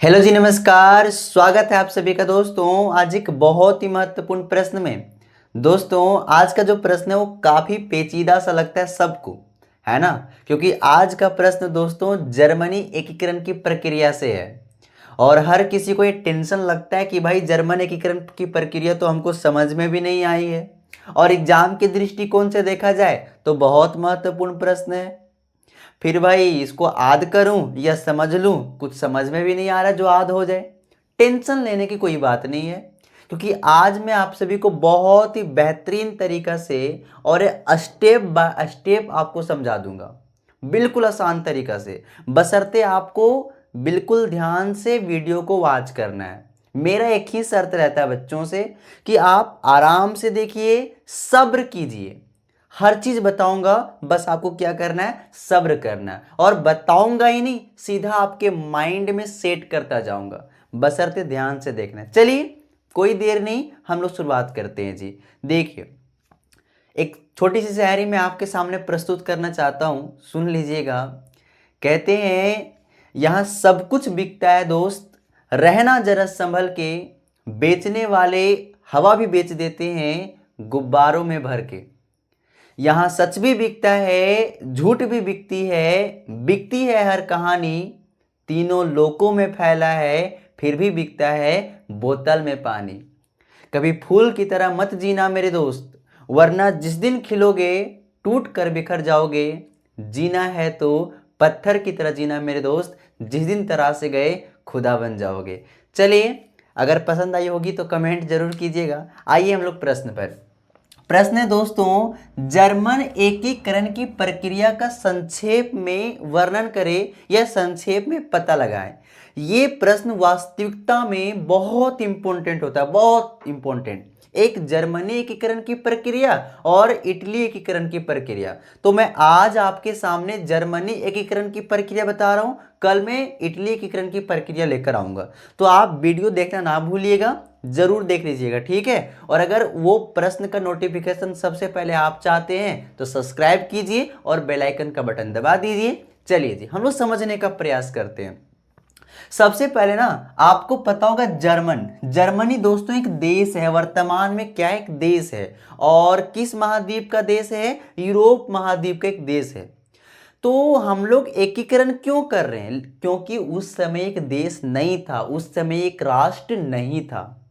Hello जी, नमस्कार। स्वागत है आप सभी का दोस्तों आज एक बहुत ही महत्वपूर्ण प्रश्न में। दोस्तों आज का जो प्रश्न है वो काफ़ी पेचीदा सा लगता है सबको, है ना। क्योंकि आज का प्रश्न दोस्तों जर्मनी एकीकरण की प्रक्रिया से है और हर किसी को ये टेंशन लगता है कि भाई जर्मन एकीकरण की प्रक्रिया तो हमको समझ में भी नहीं आई है और एग्जाम के दृष्टिकोण से देखा जाए तो बहुत महत्वपूर्ण प्रश्न है। फिर भाई इसको आद करूं या समझ लूं, कुछ समझ में भी नहीं आ रहा जो आद हो जाए। टेंशन लेने की कोई बात नहीं है, क्योंकि आज मैं आप सभी को बहुत ही बेहतरीन तरीका से और स्टेप बाय स्टेप आपको समझा दूंगा, बिल्कुल आसान तरीका से। बशर्ते आपको बिल्कुल ध्यान से वीडियो को वॉच करना है। मेरा एक ही शर्त रहता है बच्चों से कि आप आराम से देखिए, सब्र कीजिए। हर चीज बताऊंगा, बस आपको क्या करना है, सब्र करना है। और बताऊंगा ही नहीं, सीधा आपके माइंड में सेट करता जाऊंगा, बशर्ते ध्यान से देखना है। चलिए कोई देर नहीं, हम लोग शुरुआत करते हैं जी। देखिए, एक छोटी सी शायरी मैं आपके सामने प्रस्तुत करना चाहता हूं, सुन लीजिएगा। कहते हैं, यहां सब कुछ बिकता है दोस्त, रहना जरा संभल के, बेचने वाले हवा भी बेच देते हैं गुब्बारों में भर के। यहाँ सच भी बिकता है, झूठ भी बिकती है हर कहानी, तीनों लोकों में फैला है, फिर भी बिकता है बोतल में पानी। कभी फूल की तरह मत जीना मेरे दोस्त, वरना जिस दिन खिलोगे टूट कर बिखर जाओगे। जीना है तो पत्थर की तरह जीना मेरे दोस्त, जिस दिन तरासे गए खुदा बन जाओगे। चलिए, अगर पसंद आई होगी तो कमेंट जरूर कीजिएगा। आइए हम लोग प्रश्न पर। प्रश्न है दोस्तों, जर्मन एकीकरण की प्रक्रिया का संक्षेप में वर्णन करें या संक्षेप में पता लगाएं। ये प्रश्न वास्तविकता में बहुत इंपॉर्टेंट होता है, बहुत इंपॉर्टेंट। एक जर्मनी एकीकरण की प्रक्रिया और इटली एकीकरण की प्रक्रिया। तो मैं आज आपके सामने जर्मनी एकीकरण की प्रक्रिया बता रहा हूं, कल मैं इटली एकीकरण की प्रक्रिया लेकर आऊंगा। तो आप वीडियो देखना ना भूलिएगा, जरूर देख लीजिएगा, ठीक है। और अगर वो प्रश्न का नोटिफिकेशन सबसे पहले आप चाहते हैं तो सब्सक्राइब कीजिए और बेल आइकन का बटन दबा दीजिए। चलिए जी, हम लोग समझने का प्रयास करते हैं। सबसे पहले ना आपको पता होगा, जर्मनी दोस्तों एक देश है, वर्तमान में क्या एक देश है। और किस महाद्वीप का देश है? यूरोप महाद्वीप का एक देश है। तो हम लोग एकीकरण क्यों कर रहे हैं? क्योंकि उस समय एक देश नहीं था, उस समय एक राष्ट्र नहीं था।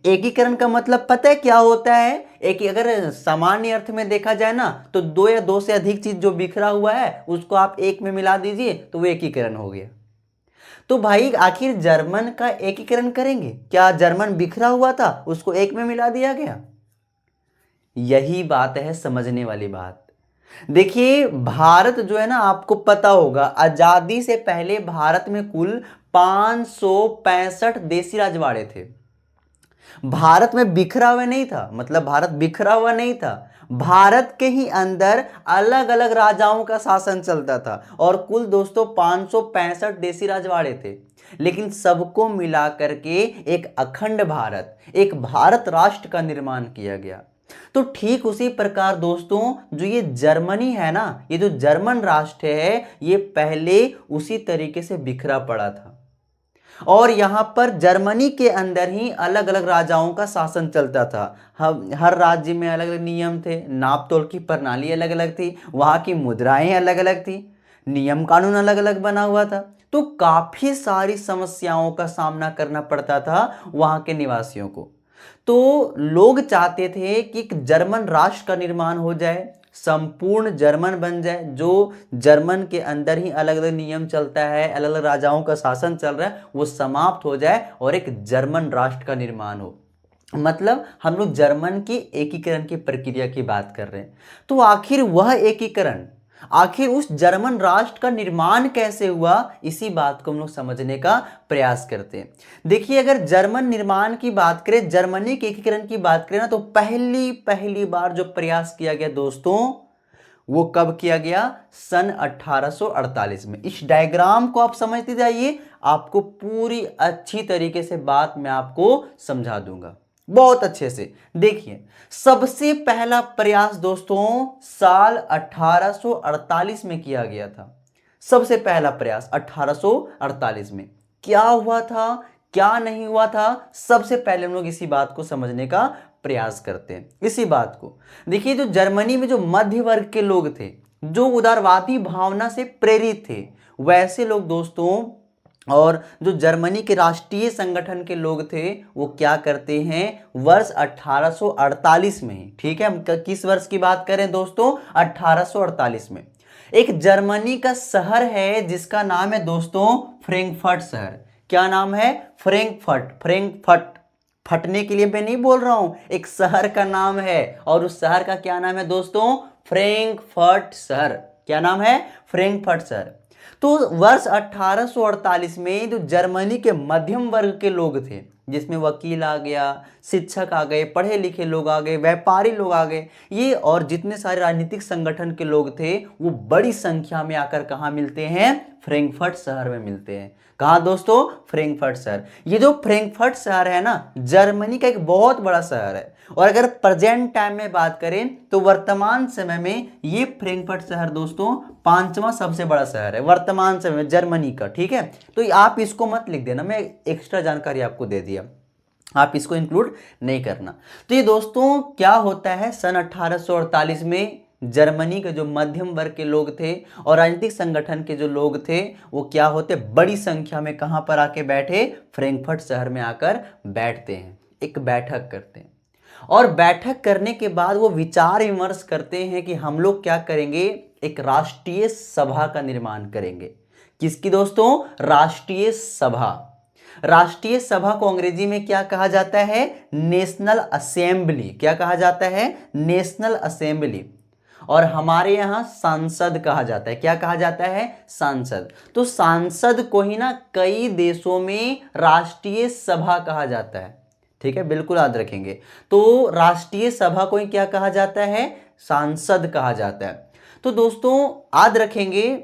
एकीकरण का मतलब पता है क्या होता है? एक अगर सामान्य अर्थ में देखा जाए ना, तो दो या दो से अधिक चीज जो बिखरा हुआ है उसको आप एक में मिला दीजिए तो वो एकीकरण हो गया। तो भाई आखिर जर्मन का एकीकरण करेंगे क्या? जर्मन बिखरा हुआ था, उसको एक में मिला दिया गया। यही बात है समझने वाली बात। देखिए, भारत जो है ना, आपको पता होगा आजादी से पहले भारत में कुल 565 देशी राजवाड़े थे। भारत में बिखरा हुआ नहीं था, मतलब भारत बिखरा हुआ नहीं था। भारत के ही अंदर अलग अलग राजाओं का शासन चलता था और कुल दोस्तों 565 देशी राजवाड़े थे। लेकिन सबको मिला करके एक अखंड भारत, एक भारत राष्ट्र का निर्माण किया गया। तो ठीक उसी प्रकार दोस्तों, जो ये जर्मनी है ना, ये जो जर्मन राष्ट्र है, ये पहले उसी तरीके से बिखरा पड़ा था। और यहां पर जर्मनी के अंदर ही अलग अलग राजाओं का शासन चलता था। हर राज्य में अलग अलग नियम थे, नाप तोल की प्रणाली अलग अलग थी, वहां की मुद्राएं अलग अलग थी, नियम कानून अलग अलग बना हुआ था। तो काफी सारी समस्याओं का सामना करना पड़ता था वहां के निवासियों को। तो लोग चाहते थे कि एक जर्मन राष्ट्र का निर्माण हो जाए, संपूर्ण जर्मन बन जाए, जो जर्मन के अंदर ही अलग अलग नियम चलता है, अलग अलग राजाओं का शासन चल रहा है, वो समाप्त हो जाए और एक जर्मन राष्ट्र का निर्माण हो। मतलब हम लोग जर्मन की एकीकरण की प्रक्रिया की बात कर रहे हैं। तो आखिर वह एकीकरण, आखिर उस जर्मन राष्ट्र का निर्माण कैसे हुआ, इसी बात को हम लोग समझने का प्रयास करते हैं। देखिए, अगर जर्मन निर्माण की बात करें, जर्मनी के एकीकरण की बात करें ना, तो पहली पहली बार जो प्रयास किया गया दोस्तों, वो कब किया गया? सन 1848 में। इस डायग्राम को आप समझते जाइए, आपको पूरी अच्छी तरीके से बात मैं आपको समझा दूंगा बहुत अच्छे से। देखिए, सबसे पहला प्रयास दोस्तों साल 1848 में किया गया था। सबसे पहला प्रयास 1848 में क्या हुआ था, क्या नहीं हुआ था, सबसे पहले हम लोग इसी बात को समझने का प्रयास करते हैं। इसी बात को देखिए, जो जर्मनी में जो मध्य वर्ग के लोग थे, जो उदारवादी भावना से प्रेरित थे, वैसे लोग दोस्तों, और जो जर्मनी के राष्ट्रीय संगठन के लोग थे, वो क्या करते हैं, वर्ष 1848 में ही, ठीक है, हम किस वर्ष की बात करें दोस्तों, 1848 में एक जर्मनी का शहर है जिसका नाम है दोस्तों फ्रैंकफर्ट शहर। क्या नाम है, फ्रैंकफर्ट। फ्रैंकफर्ट फटने के लिए मैं नहीं बोल रहा हूं, एक शहर का नाम है, और उस शहर का क्या नाम है दोस्तों, फ्रैंकफर्ट शहर। क्या नाम है, फ्रैंकफर्ट शहर। तो वर्ष 1848 में जो जर्मनी के मध्यम वर्ग के लोग थे, जिसमें वकील आ गया, शिक्षक आ गए, पढ़े लिखे लोग आ गए, व्यापारी लोग आ गए, ये और जितने सारे राजनीतिक संगठन के लोग थे, वो बड़ी संख्या में आकर कहाँ मिलते हैं, फ्रैंकफर्ट शहर में मिलते हैं। कहाँ दोस्तों, फ्रैंकफर्ट शहर। ये जो फ्रैंकफर्ट शहर है ना, जर्मनी का एक बहुत बड़ा शहर है। और अगर प्रेजेंट टाइम में बात करें तो वर्तमान समय में ये फ्रैंकफर्ट शहर दोस्तों 5वां सबसे बड़ा शहर है वर्तमान समय में जर्मनी का, ठीक है। तो आप इसको मत लिख देना, मैं एक्स्ट्रा जानकारी आपको दे दिया, आप इसको इंक्लूड नहीं करना। तो ये दोस्तों क्या होता है, सन 1848 में जर्मनी के जो मध्यम वर्ग के लोग थे और राजनीतिक संगठन के जो लोग थे, वो क्या होते, बड़ी संख्या में कहां पर आके बैठे, फ्रैंकफर्ट शहर में आकर बैठते हैं, एक बैठक करते हैं। और बैठक करने के बाद वो विचार विमर्श करते हैं कि हम लोग क्या करेंगे, एक राष्ट्रीय सभा का निर्माण करेंगे। किसकी दोस्तों, राष्ट्रीय सभा। राष्ट्रीय सभा को अंग्रेजी में क्या कहा जाता है, नेशनल असेंबली। क्या कहा जाता है, नेशनल असेंबली। और हमारे यहां सांसद कहा जाता है। क्या कहा जाता है, सांसद। तो सांसद को ही ना कई देशों में राष्ट्रीय सभा कहा जाता है, ठीक है, बिल्कुल याद रखेंगे। तो राष्ट्रीय सभा को ही क्या कहा जाता है, सांसद कहा जाता है। तो दोस्तों याद रखेंगे,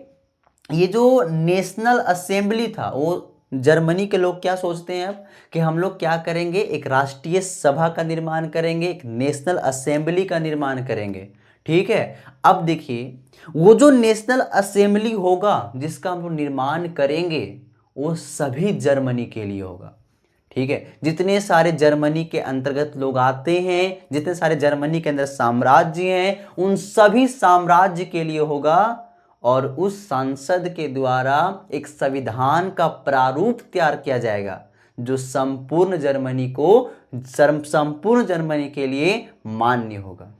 ये जो नेशनल असेंबली था, वो जर्मनी के लोग क्या सोचते हैं अब, कि हम लोग क्या करेंगे, एक राष्ट्रीय सभा का निर्माण करेंगे, एक नेशनल असेंबली का निर्माण करेंगे, ठीक है। अब देखिए, वो जो नेशनल असेंबली होगा जिसका हम लोग निर्माण करेंगे, वो सभी जर्मनी के लिए होगा, ठीक है। जितने सारे जर्मनी के अंतर्गत लोग आते हैं, जितने सारे जर्मनी के अंदर साम्राज्य हैं, उन सभी साम्राज्य के लिए होगा। और उस सांसद के द्वारा एक संविधान का प्रारूप तैयार किया जाएगा, जो संपूर्ण जर्मनी के लिए मान्य होगा।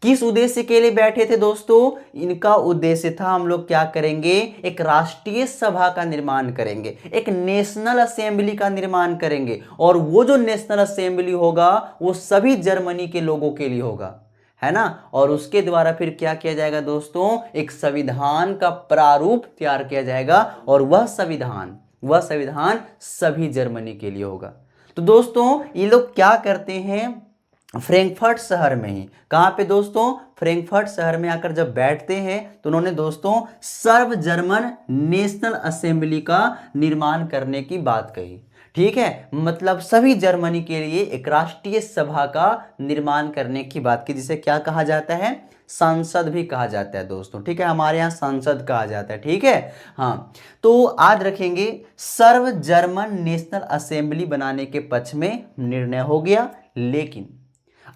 किस उद्देश्य के लिए बैठे थे दोस्तों, इनका उद्देश्य था, हम लोग क्या करेंगे, एक राष्ट्रीय सभा का निर्माण करेंगे, एक नेशनल असेंबली का निर्माण करेंगे। और वो जो नेशनल असेंबली होगा, वो सभी जर्मनी के लोगों के लिए होगा, है ना। और उसके द्वारा फिर क्या किया जाएगा दोस्तों, एक संविधान का प्रारूप तैयार किया जाएगा, और वह संविधान सभी जर्मनी के लिए होगा। तो दोस्तों ये लोग क्या करते हैं, फ्रैंकफर्ट शहर में ही, कहां पे दोस्तों, फ्रैंकफर्ट शहर में आकर जब बैठते हैं, तो उन्होंने दोस्तों सर्व जर्मन नेशनल असेंबली का निर्माण करने की बात कही, ठीक है। मतलब सभी जर्मनी के लिए एक राष्ट्रीय सभा का निर्माण करने की बात की, जिसे क्या कहा जाता है, संसद भी कहा जाता है दोस्तों, ठीक है, हमारे यहाँ संसद कहा जाता है, ठीक है। हाँ, तो याद रखेंगे, सर्व जर्मन नेशनल असेंबली बनाने के पक्ष में निर्णय हो गया। लेकिन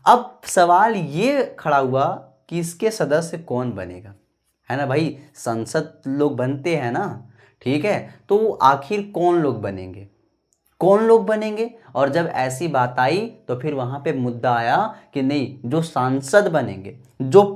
अब सवाल ये खड़ा हुआ कि इसके सदस्य कौन बनेगा, है ना भाई, संसद लोग बनते हैं ना, ठीक है। तो आखिर कौन लोग बनेंगे। और जब ऐसी बात आई तो फिर वहां पे मुद्दा आया कि नहीं, जो सांसद बनेंगे, जो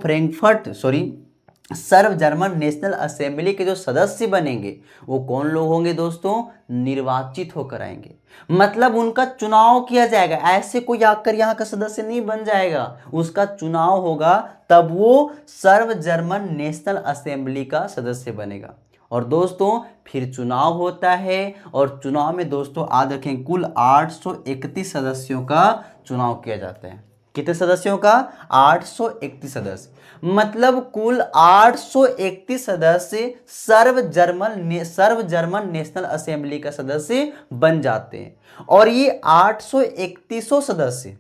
सर्व जर्मन नेशनल असेंबली के जो सदस्य बनेंगे, वो कौन लोग होंगे दोस्तों, निर्वाचित होकर आएंगे। मतलब उनका चुनाव किया जाएगा, ऐसे कोई आकर यहाँ का सदस्य नहीं बन जाएगा, उसका चुनाव होगा, तब वो सर्व जर्मन नेशनल असेंबली का सदस्य बनेगा। और दोस्तों फिर चुनाव होता है, और चुनाव में दोस्तों याद रखें, कुल 831 सदस्यों का चुनाव किया जाता है। कितने सदस्यों का, 831 सदस्य। मतलब कुल 831 सदस्य सर्व जर्मन नेशनल असेंबली का सदस्य बन जाते हैं। और ये 831 सदस्य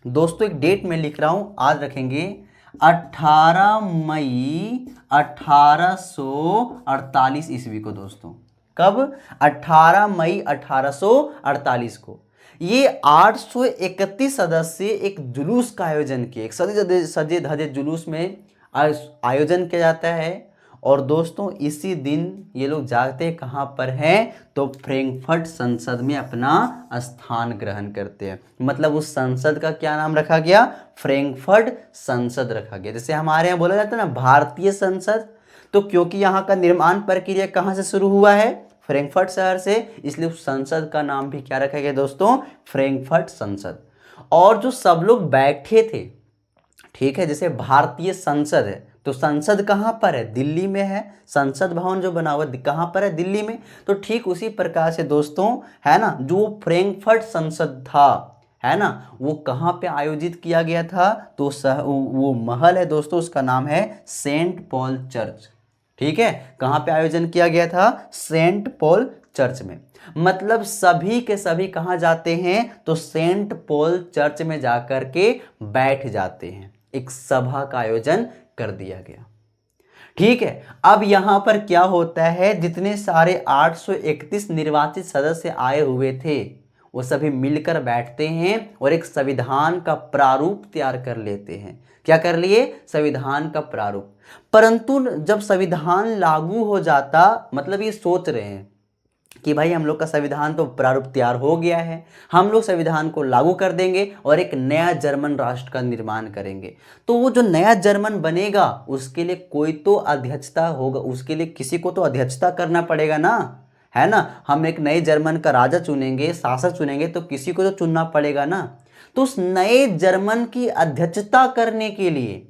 दोस्तों, एक डेट में लिख रहा हूं, याद रखेंगे, 18 मई 1848 ईस्वी को दोस्तों, कब? 18 मई 1848 को। ये 831 सदस्य एक जुलूस का आयोजन किए, एक सजे धजे जुलूस में आयोजन किया जाता है। और दोस्तों इसी दिन ये लोग जाते कहाँ पर हैं? तो फ्रैंकफर्ट संसद में अपना स्थान ग्रहण करते हैं। मतलब उस संसद का क्या नाम रखा गया? फ्रैंकफर्ट संसद रखा गया। जैसे हमारे यहाँ बोला जाता है ना भारतीय संसद, तो क्योंकि यहाँ का निर्माण प्रक्रिया कहाँ से शुरू हुआ है? फ्रैंकफर्ट शहर से, इसलिए उस संसद का नाम भी क्या रखा गया दोस्तों? फ्रैंकफर्ट संसद। और जो सब लोग बैठे थे, ठीक है, जैसे भारतीय संसद है तो संसद कहाँ पर है? दिल्ली में है। संसद भवन जो बना हुआ कहाँ पर है? दिल्ली में। तो ठीक उसी प्रकार से दोस्तों, है ना, जो फ्रैंकफर्ट संसद था, है ना, वो कहाँ पे आयोजित किया गया था? तो वो महल है दोस्तों, उसका नाम है सेंट पॉल चर्च। ठीक है, कहाँ पे आयोजन किया गया था? सेंट पॉल चर्च में। मतलब सभी के सभी कहाँ जाते हैं? तो सेंट पॉल चर्च में जाकर के बैठ जाते हैं। एक सभा का आयोजन कर दिया गया। ठीक है, अब यहां पर क्या होता है? जितने सारे 831 निर्वाचित सदस्य आए हुए थे वो सभी मिलकर बैठते हैं और एक संविधान का प्रारूप तैयार कर लेते हैं। क्या कर लिए? संविधान का प्रारूप। परंतु जब संविधान लागू हो जाता, मतलब ये सोच रहे हैं कि भाई हम लोग का संविधान तो प्रारूप तैयार हो गया है, हम लोग संविधान को लागू कर देंगे और एक नया जर्मन राष्ट्र का निर्माण करेंगे। तो वो जो नया जर्मन बनेगा उसके लिए कोई तो अध्यक्षता होगा, उसके लिए किसी को तो अध्यक्षता करना पड़ेगा ना, है ना। हम एक नए जर्मन का राजा चुनेंगे, शासक चुनेंगे, तो किसी को तो चुनना पड़ेगा ना। तो उस नए जर्मन की अध्यक्षता करने के लिए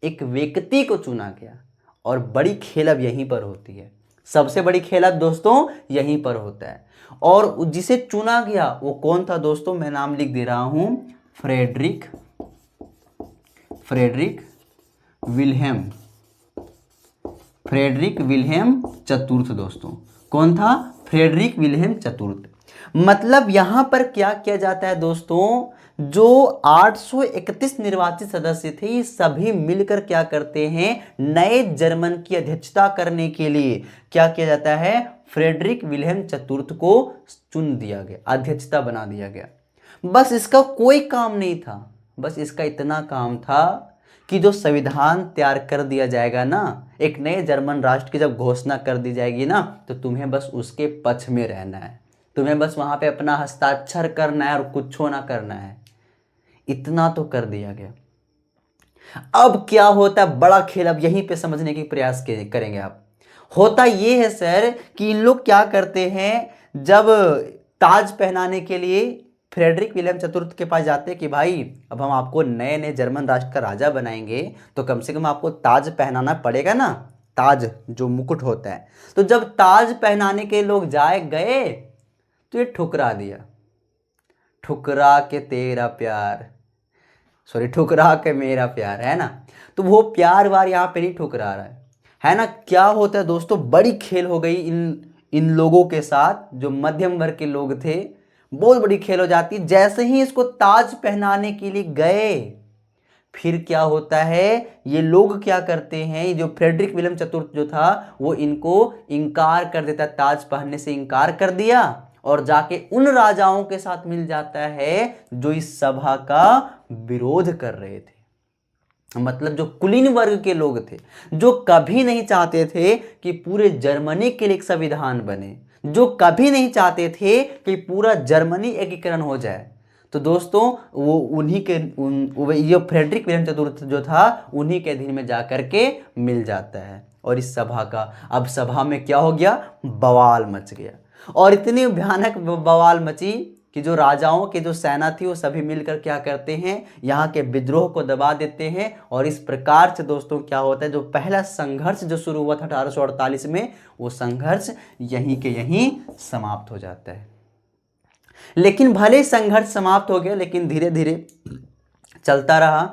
एक व्यक्ति को चुना गया। और बड़ी खेल अब यहीं पर होती है, सबसे बड़ी खेल अब दोस्तों यहीं पर होता है। और जिसे चुना गया वो कौन था दोस्तों? मैं नाम लिख दे रहा हूं, फ्रेडरिक विल्हेम चतुर्थ। दोस्तों कौन था? फ्रेडरिक विल्हेम चतुर्थ। मतलब यहां पर क्या किया जाता है दोस्तों? जो 831 निर्वाचित सदस्य थे ये सभी मिलकर क्या करते हैं? नए जर्मन की अध्यक्षता करने के लिए क्या किया जाता है? फ्रेडरिक विल्हेम चतुर्थ को चुन दिया गया, अध्यक्षता बना दिया गया। बस इसका कोई काम नहीं था, बस इसका इतना काम था कि जो संविधान तैयार कर दिया जाएगा ना, एक नए जर्मन राष्ट्र की जब घोषणा कर दी जाएगी ना, तो तुम्हें बस उसके पक्ष में रहना है, तुम्हें बस वहां पे अपना हस्ताक्षर करना है और कुछ ना करना है। इतना तो कर दिया गया। अब क्या होता है? बड़ा खेल अब यहीं पे समझने की प्रयास करेंगे आप। होता ये है सर कि इन लोग क्या करते हैं, जब ताज पहनाने के लिए फ्रेडरिक विलियम चतुर्थ के पास जाते हैं कि भाई अब हम आपको नए नए जर्मन राष्ट्र का राजा बनाएंगे तो कम से कम आपको ताज पहनाना पड़ेगा ना, ताज जो मुकुट होता है। तो जब ताज पहनाने के लोग गए तो ये ठुकरा दिया। ठुकरा के तेरा प्यार, सॉरी ठुकरा के मेरा प्यार, है ना। तो वो प्यार वार यहाँ पे नहीं ठुकरा रहा है ना। क्या होता है दोस्तों? बड़ी खेल हो गई इन लोगों के साथ, जो मध्यम वर्ग के लोग थे। बहुत बड़ी खेल हो जाती। जैसे ही इसको ताज पहनाने के लिए गए, फिर क्या होता है? ये लोग क्या करते हैं, जो फ्रेडरिक विलियम चतुर्थ जो था वो इनको इनकार कर देता, ताज पहनने से इनकार कर दिया और जाके उन राजाओं के साथ मिल जाता है जो इस सभा का विरोध कर रहे थे। मतलब जो कुलीन वर्ग के लोग थे, जो कभी नहीं चाहते थे कि पूरे जर्मनी के लिए एक संविधान बने, जो कभी नहीं चाहते थे कि पूरा जर्मनी एकीकरण हो जाए। तो दोस्तों वो उन्हीं के ये फ्रेडरिक विलियम चतुर्थ जो था उन्हीं के अधीन में जाकर के मिल जाता है। और इस सभा का, अब सभा में क्या हो गया? बवाल मच गया। और इतनी भयानक बवाल मची कि जो राजाओं के जो सेना थी वो सभी मिलकर क्या करते हैं? यहाँ के विद्रोह को दबा देते हैं। और इस प्रकार से दोस्तों क्या होता है, जो पहला संघर्ष जो शुरू हुआ था 1848 में, वो संघर्ष यहीं के यहीं समाप्त हो जाता है। लेकिन भले संघर्ष समाप्त हो गया, लेकिन धीरे धीरे चलता रहा।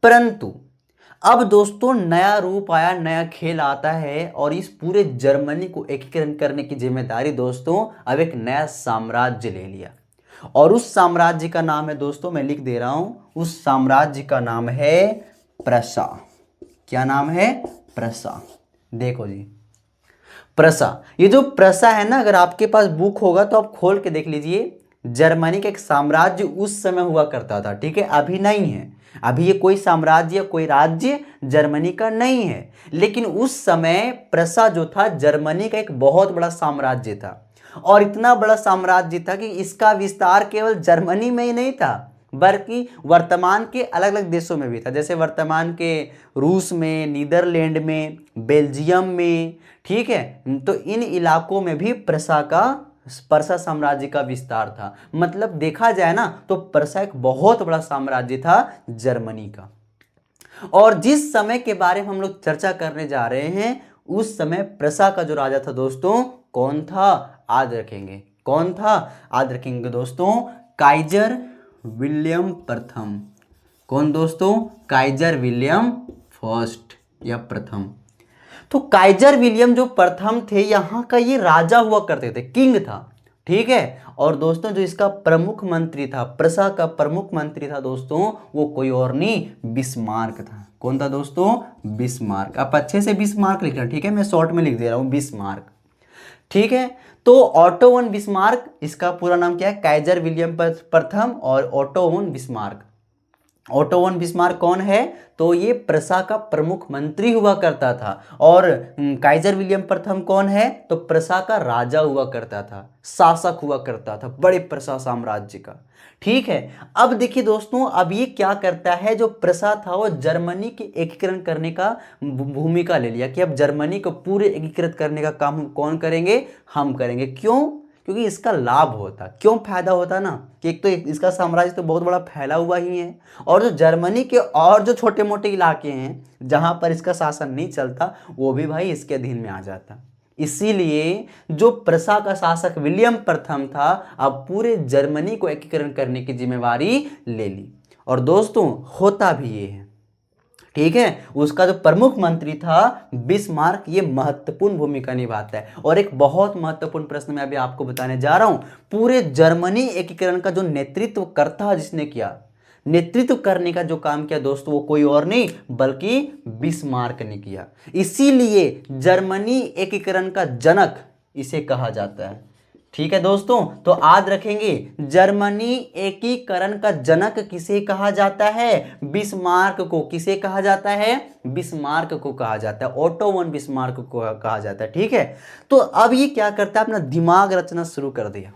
परंतु अब दोस्तों नया रूप आया, नया खेल आता है और इस पूरे जर्मनी को एकीकरण करने की जिम्मेदारी दोस्तों अब एक नया साम्राज्य ले लिया। और उस साम्राज्य का नाम है दोस्तों, मैं लिख दे रहा हूं, उस साम्राज्य का नाम है प्रसा। क्या नाम है? प्रसा। देखो जी, प्रसा, ये जो प्रसा है ना, अगर आपके पास बुक होगा तो आप खोल के देख लीजिए। जर्मनी का एक साम्राज्य उस समय हुआ करता था, ठीक है, अभी नहीं है। अभी ये कोई साम्राज्य कोई राज्य जर्मनी का नहीं है, लेकिन उस समय प्रसा जो था जर्मनी का एक बहुत बड़ा साम्राज्य था। और इतना बड़ा साम्राज्य था कि इसका विस्तार केवल जर्मनी में ही नहीं था, बल्कि वर्तमान के अलग अलग देशों में भी था। जैसे वर्तमान के रूस में, नीदरलैंड में, बेल्जियम में, ठीक है। तो इन इलाकों में भी परसा साम्राज्य का विस्तार था। मतलब देखा जाए ना तो परसा एक बहुत बड़ा साम्राज्य था जर्मनी का। और जिस समय के बारे में हम लोग चर्चा करने जा रहे हैं, उस समय प्रसा का जो राजा था दोस्तों, कौन था? याद रखेंगे, कौन था? याद रखेंगे दोस्तों, काइजर विलियम प्रथम। कौन दोस्तों? काइजर विलियम फर्स्ट या प्रथम। तो काइजर विलियम जो प्रथम थे, यहाँ का ये राजा हुआ करते थे, किंग था, ठीक है। और दोस्तों जो इसका प्रमुख मंत्री था, प्रसा का प्रमुख मंत्री था दोस्तों, वो कोई और नहीं, बिस्मार्क था। कौन था दोस्तों? बिस्मार्क। आप अच्छे से बिस्मार्क लिख रहे हैं, ठीक है, मैं शॉर्ट में लिख दे रहा हूँ, बिस्मार्क, ठीक है। तो ऑटो वन बिस्मार्क, इसका पूरा नाम क्या है? काइजर विलियम प्रथम और auto von Bismarck. Auto von Bismarck कौन है? तो ये प्रसा का प्रमुख मंत्री हुआ करता था। और काइजर विलियम प्रथम कौन है? तो प्रसा का राजा हुआ करता था, शासक हुआ करता था बड़े प्रसा साम्राज्य का, ठीक है। अब देखिए दोस्तों, अब ये क्या करता है, जो प्रसा था वो जर्मनी के एकीकरण करने का भूमिका ले लिया कि अब जर्मनी को पूरे एकीकृत करने का काम कौन करेंगे? हम करेंगे। क्यों? क्योंकि इसका लाभ होता, क्यों फायदा होता ना, कि एक तो इसका साम्राज्य तो बहुत बड़ा फैला हुआ ही है, और जो जर्मनी के और जो छोटे मोटे इलाके हैं जहां पर इसका शासन नहीं चलता, वो भी भाई इसके अधीन में आ जाता। इसीलिए जो प्रसा का शासक विलियम प्रथम था, अब पूरे जर्मनी को एकीकरण करने की जिम्मेवारी ले ली। और दोस्तों होता भी ये है, ठीक है। उसका जो प्रमुख मंत्री था बिस्मार्क, ये महत्वपूर्ण भूमिका निभाता है। और एक बहुत महत्वपूर्ण प्रश्न मैं अभी आपको बताने जा रहा हूं, पूरे जर्मनी एकीकरण का जो नेतृत्व करता जिसने किया, नेतृत्व करने का जो काम किया दोस्तों, वो कोई और नहीं बल्कि बिस्मार्क ने किया। इसीलिए जर्मनी एकीकरण का जनक इसे कहा जाता है, ठीक है दोस्तों। तो याद रखेंगे, जर्मनी एकीकरण का जनक किसे कहा जाता है? बिस्मार्क को। किसे कहा जाता है? बिस्मार्क को कहा जाता है, ऑटो वन बिस्मार्क को कहा जाता है, ठीक है। तो अब ये क्या करता है, अपना दिमाग रचना शुरू कर दिया,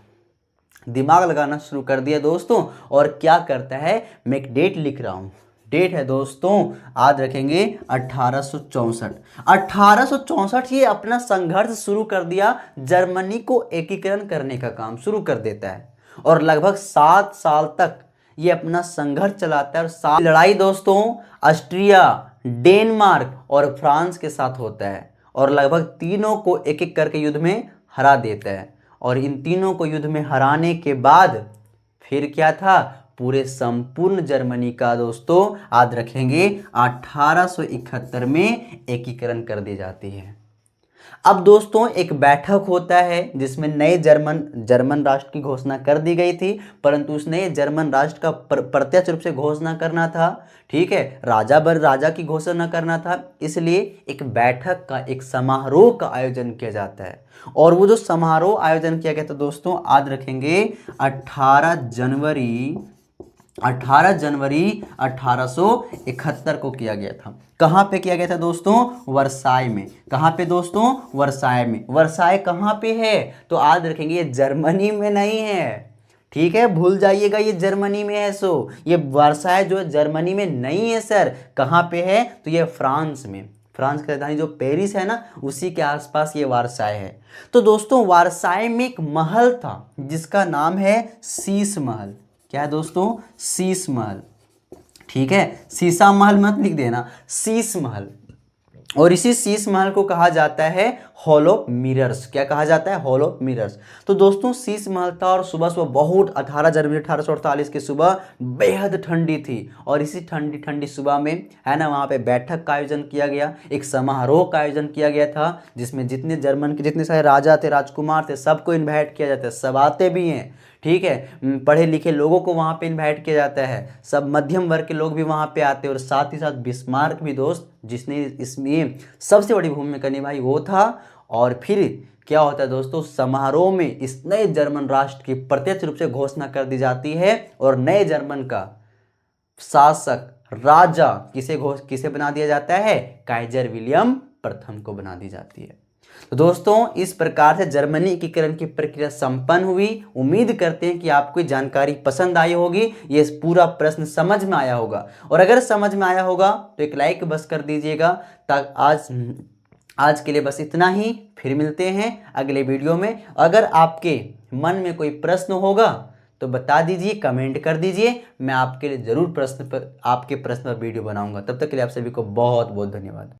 दिमाग लगाना शुरू कर दिया दोस्तों। और क्या करता है, मैं एक डेट लिख रहा हूं, डेट है दोस्तों, याद रखेंगे 1864। 1864 ये अपना संघर्ष शुरू कर दिया, जर्मनी को एकीकरण करने का काम शुरू कर देता है। और लगभग 7 साल तक ये अपना संघर्ष चलाता है। और 7 लड़ाई दोस्तों ऑस्ट्रिया, डेनमार्क और फ्रांस के साथ होता है, और लगभग तीनों को एक एक करके युद्ध में हरा देता है। और इन तीनों को युद्ध में हराने के बाद फिर क्या था, पूरे संपूर्ण जर्मनी का दोस्तों याद रखेंगे 1871 में एकीकरण कर दी जाती है। अब दोस्तों एक बैठक होता है जिसमें नए जर्मन राष्ट्र की घोषणा कर दी गई थी, परंतु उस नए जर्मन राष्ट्र का प्रत्यक्ष रूप से घोषणा करना था, ठीक है, राजा की घोषणा करना था। इसलिए एक बैठक का, एक समारोह का आयोजन किया जाता है। और वो जो समारोह आयोजन किया गया था दोस्तों, याद रखेंगे 18 जनवरी 1871 को किया गया था। कहाँ पे किया गया था दोस्तों? वर्साई में। कहाँ पे दोस्तों? वर्साई में। वर्साई कहाँ पे है? तो याद रखेंगे ये जर्मनी में नहीं है, ठीक है, भूल जाइएगा ये जर्मनी में है। सो ये वर्साई जो है जर्मनी में नहीं है सर। कहाँ पे है? तो ये फ्रांस में। फ्रांस की राजधानी जो पेरिस है ना, उसी के आसपास ये वारसाई है। तो दोस्तों वारसाई में एक महल था जिसका नाम है शीश महल। क्या है दोस्तों? शीश महल, ठीक है, शीशा महल मत लिख देना, शीश महल। और इसी शीश महल को कहा जाता है हॉल ऑफ मिरर्स। क्या कहा जाता है? Hall of mirrors. तो दोस्तों शीश महल था, और सुबह सुबह बहुत 18 जनवरी 1848 की सुबह बेहद ठंडी थी, और इसी ठंडी ठंडी सुबह में है ना, वहाँ पे बैठक का आयोजन किया गया, एक समारोह का आयोजन किया गया था, जिसमें जितने जर्मन के जितने सारे राजा थे, राजकुमार थे, सबको इन्वाइट किया जाता है। सब आते भी हैं, ठीक है, पढ़े लिखे लोगों को वहाँ पे इनवाइट किया जाता है, सब मध्यम वर्ग के लोग भी वहाँ पे आते हैं। और साथ ही साथ बिस्मार्क भी दोस्त, जिसने इसमें सबसे बड़ी भूमिका निभाई वो था। और फिर क्या होता है दोस्तों, समारोह में इस नए जर्मन राष्ट्र की प्रत्यक्ष रूप से घोषणा कर दी जाती है और नए जर्मन का शासक राजा किसे बना दिया जाता है, काइजर विलियम प्रथम को बना दी जाती है। तो दोस्तों इस प्रकार से जर्मनी एकीकरण की प्रक्रिया संपन्न हुई। उम्मीद करते हैं कि आपको जानकारी पसंद आई होगी, ये पूरा प्रश्न समझ में आया होगा, और अगर समझ में आया होगा तो एक लाइक बस कर दीजिएगा। आज के लिए बस इतना ही, फिर मिलते हैं अगले वीडियो में। अगर आपके मन में कोई प्रश्न होगा तो बता दीजिए, कमेंट कर दीजिए, मैं आपके लिए जरूर आपके प्रश्न पर वीडियो बनाऊंगा। तब तक के लिए आप सभी को बहुत बहुत धन्यवाद।